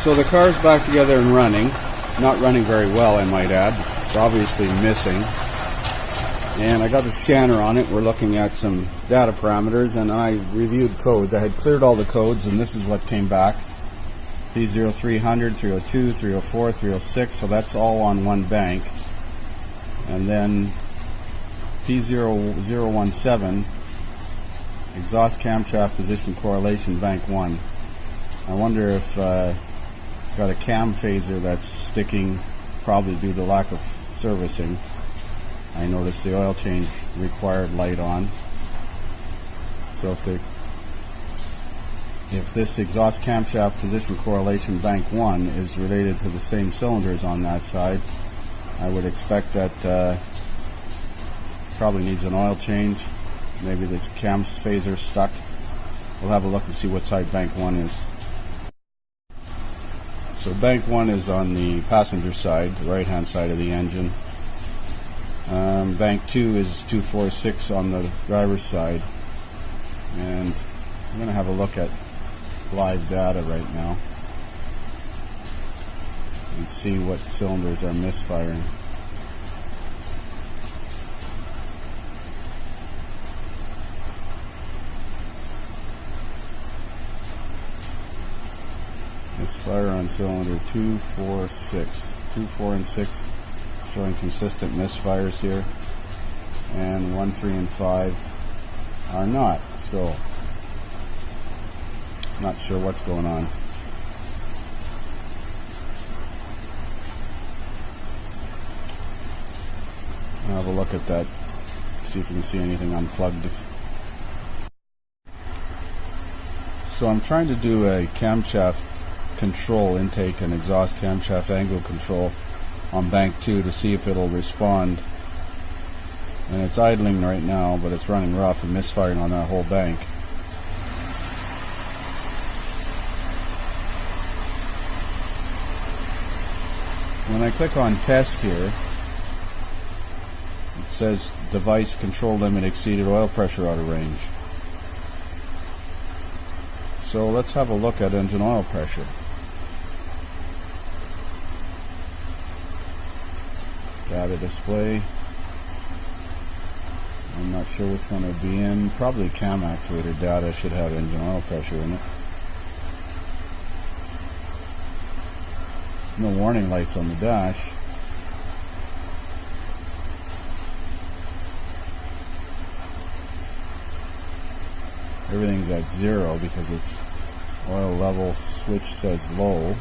So the car's back together and running. Not running very well, I might add. It's obviously missing. And I got the scanner on it. We're looking at some data parameters, and I reviewed codes. I had cleared all the codes, and this is what came back. P0300, 302, 304, 306, so that's all on one bank. And then P0017, exhaust camshaft position correlation, bank 1. I wonder if it's got a cam phaser that's sticking, probably due to lack of servicing. I noticed the oil change required light on. So if this exhaust camshaft position correlation bank 1 is related to the same cylinders on that side, I would expect that probably needs an oil change. Maybe this cam phaser stuck. We'll have a look and see what side bank 1 is. So bank 1 is on the passenger side, the right hand side of the engine. Bank 2 is 246 on the driver's side. And I'm going to have a look at live data right now and see what cylinders are misfiring. Misfire on cylinder 2, 4, 6. 2, 4, and 6 showing consistent misfires here, and 1, 3, and 5 are not. So not sure what's going on. I'll have a look at that, see if we can see anything unplugged. So I'm trying to do a camshaft control, intake and exhaust camshaft angle control on bank 2 to see if it'll respond. And it's idling right now, but it's running rough and misfiring on that whole bank. When I click on test here, it says device control limit exceeded, oil pressure out of range. So let's have a look at engine oil pressure. Data display. I'm not sure which one it would be in. Probably cam actuator data should have engine oil pressure in it. No warning lights on the dash. Everything's at 0 because its oil level switch says low.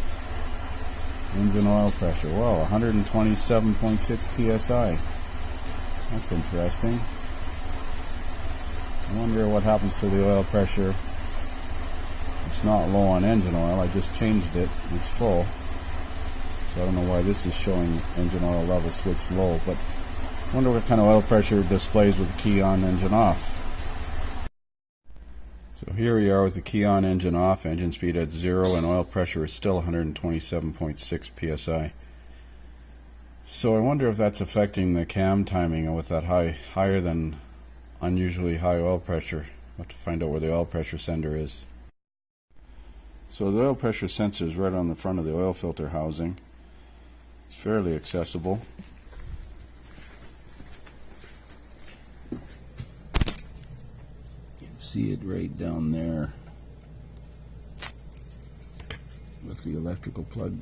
Engine oil pressure, wow, 127.6 psi. That's interesting. I wonder what happens to the oil pressure. It's not low on engine oil, I just changed it, it's full. So I don't know why this is showing engine oil level switched low, but I wonder what kind of oil pressure displays with the key on, engine off. So here we are with the key on, engine off, engine speed at 0, and oil pressure is still 127.6 psi. So I wonder if that's affecting the cam timing with that higher than unusually high oil pressure. I'll have to find out where the oil pressure sender is. So the oil pressure sensor is right on the front of the oil filter housing. It's fairly accessible. See it right down there with the electrical plug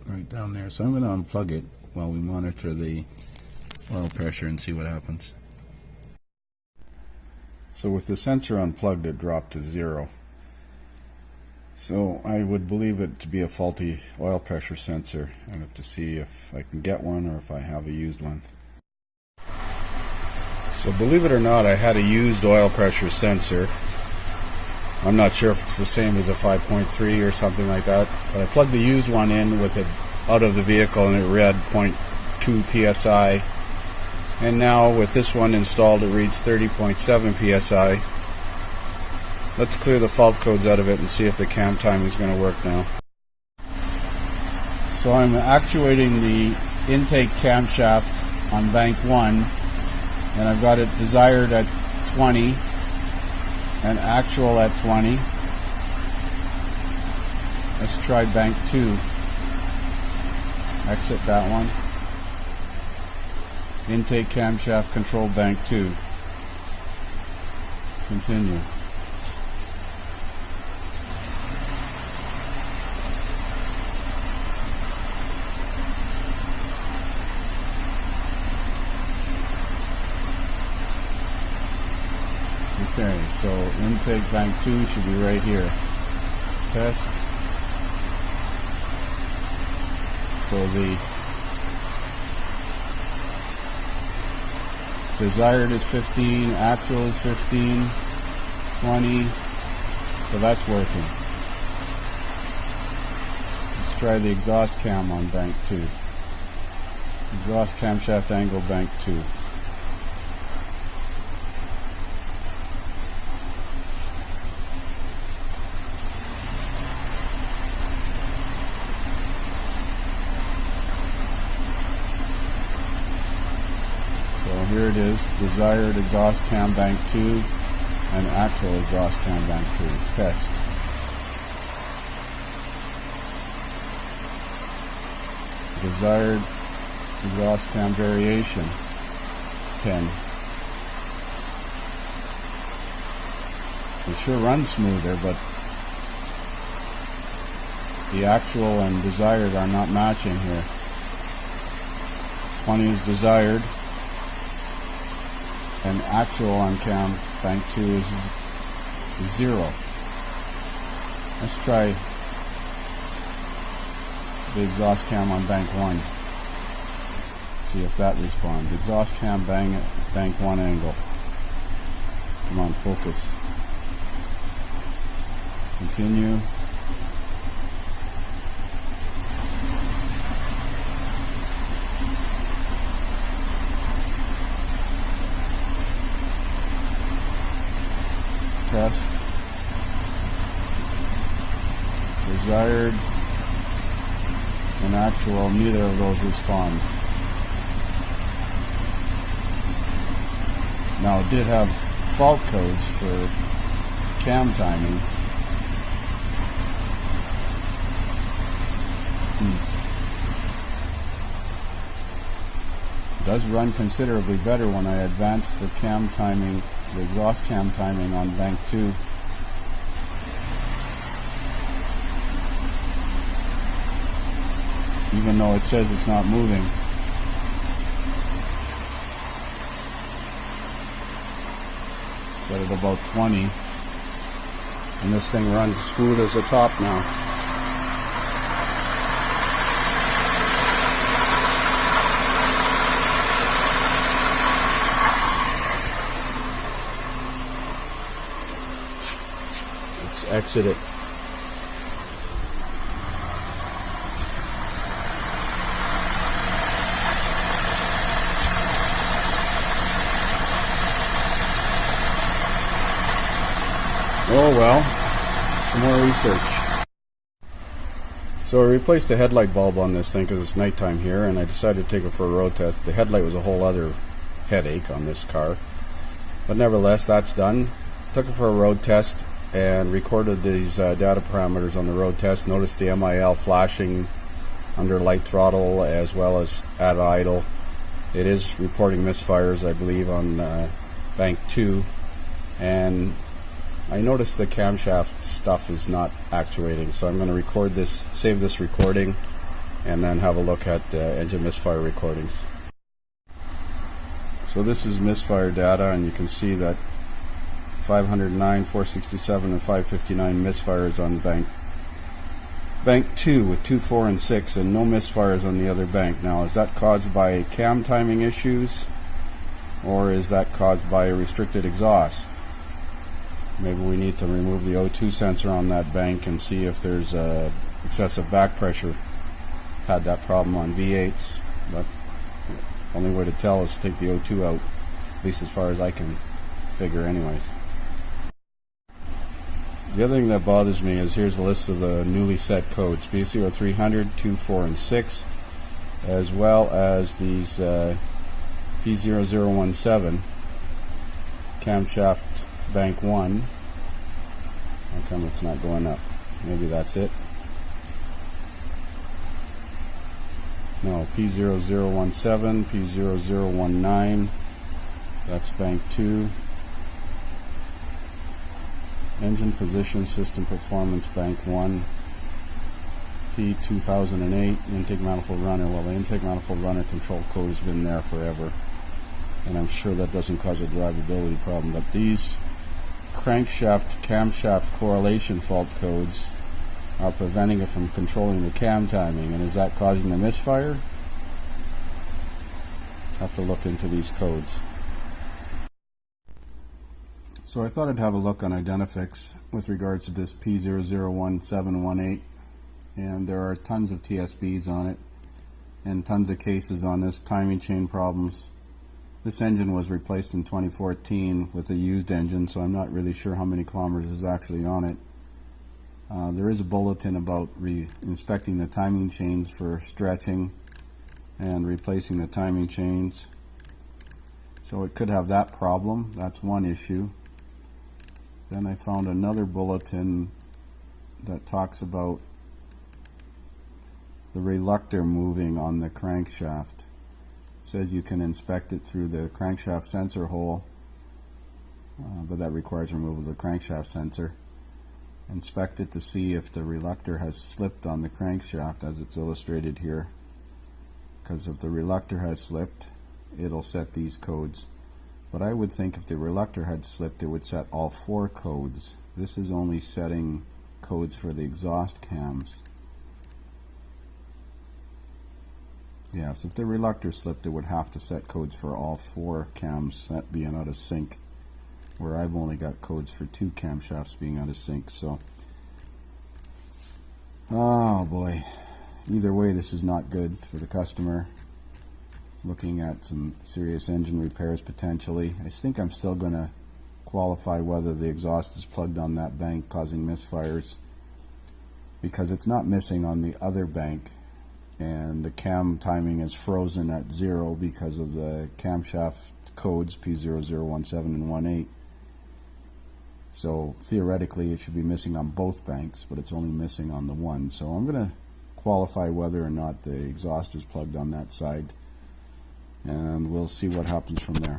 right down there. So I'm going to unplug it while we monitor the oil pressure and see what happens. So with the sensor unplugged, it dropped to 0. So I would believe it to be a faulty oil pressure sensor. I have to see if I can get one or if I have a used one. So believe it or not, I had a used oil pressure sensor. I'm not sure if it's the same as a 5.3 or something like that, but I plugged the used one in with it out of the vehicle and it read 0.2 psi. And now with this one installed, it reads 30.7 psi. Let's clear the fault codes out of it and see if the cam timing is going to work now. So I'm actuating the intake camshaft on bank 1. And I've got it desired at 20 and actual at 20. Let's try bank 2. Exit that one. Intake camshaft control bank 2. Continue. Okay, so intake bank 2 should be right here. Test. So the desired is 15, actual is 15, 20, so that's working. Let's try the exhaust cam on bank 2. Exhaust camshaft angle bank 2. Here it is, desired exhaust cam bank 2 and actual exhaust cam bank 2. Test. Desired exhaust cam variation 10. It sure runs smoother, but the actual and desired are not matching here. 20 is desired. And actual on cam bank 2 is 0. Let's try the exhaust cam on bank 1. See if that responds. Exhaust cam bank 1 angle. Come on, focus. Continue. Test. Desired and actual, neither of those respond. Now it did have fault codes for cam timing. It does run considerably better when I advance the cam timing, the exhaust cam timing on bank 2. Even though it says it's not moving. Set it about 20. And this thing runs smooth as a top now. Let's exit it. Oh well, some more research. So I replaced the headlight bulb on this thing because it's nighttime here, and I decided to take it for a road test. The headlight was a whole other headache on this car, but nevertheless, that's done. Took it for a road test and recorded these data parameters on the road test. Noticed the MIL flashing under light throttle as well as at idle. It is reporting misfires, I believe, on bank 2, and I noticed the camshaft stuff is not actuating, so I'm going to record this, save this recording, and then have a look at engine misfire recordings. So this is misfire data, and you can see that 509, 467, and 559 misfires on bank 2 with 2, 4, and 6, and no misfires on the other bank. Now, is that caused by cam timing issues, or is that caused by a restricted exhaust? Maybe we need to remove the O2 sensor on that bank and see if there's excessive back pressure. Had that problem on V8s, but the only way to tell is to take the O2 out, at least as far as I can figure anyways. The other thing that bothers me is here's a list of the newly set codes, P0300, 2, 4, and 6, as well as these P0017 camshaft bank 1. How come it's not going up? Maybe that's it. No, P0017, P0019, that's bank 2. Engine position system performance bank 1. P0008, intake manifold runner. Well, the intake manifold runner control code has been there forever, and I'm sure that doesn't cause a drivability problem, but these crankshaft camshaft correlation fault codes are preventing it from controlling the cam timing. And is that causing the misfire? Have to look into these codes. So I thought I'd have a look on Identifix with regards to this P001718, and there are tons of TSBs on it and tons of cases on this, timing chain problems. This engine was replaced in 2014 with a used engine, so I'm not really sure how many kilometers is actually on it. There is a bulletin about inspecting the timing chains for stretching and replacing the timing chains. So it could have that problem. That's one issue. Then I found another bulletin that talks about the reluctor moving on the crankshaft. It says you can inspect it through the crankshaft sensor hole, but that requires removal of the crankshaft sensor. Inspect it to see if the reluctor has slipped on the crankshaft, as it's illustrated here, because if the reluctor has slipped, it'll set these codes. But I would think if the reluctor had slipped, it would set all 4 codes. This is only setting codes for the exhaust cams. Yeah, so if the reluctor slipped, it would have to set codes for all 4 cams being out of sync, where I've only got codes for 2 camshafts being out of sync. So, oh boy, either way, this is not good for the customer. Looking at some serious engine repairs potentially. I think I'm still going to qualify whether the exhaust is plugged on that bank causing misfires, because it's not missing on the other bank, and the cam timing is frozen at 0 because of the camshaft codes P0017 and 18. So theoretically it should be missing on both banks, but it's only missing on the one. So I'm going to qualify whether or not the exhaust is plugged on that side, and we'll see what happens from there.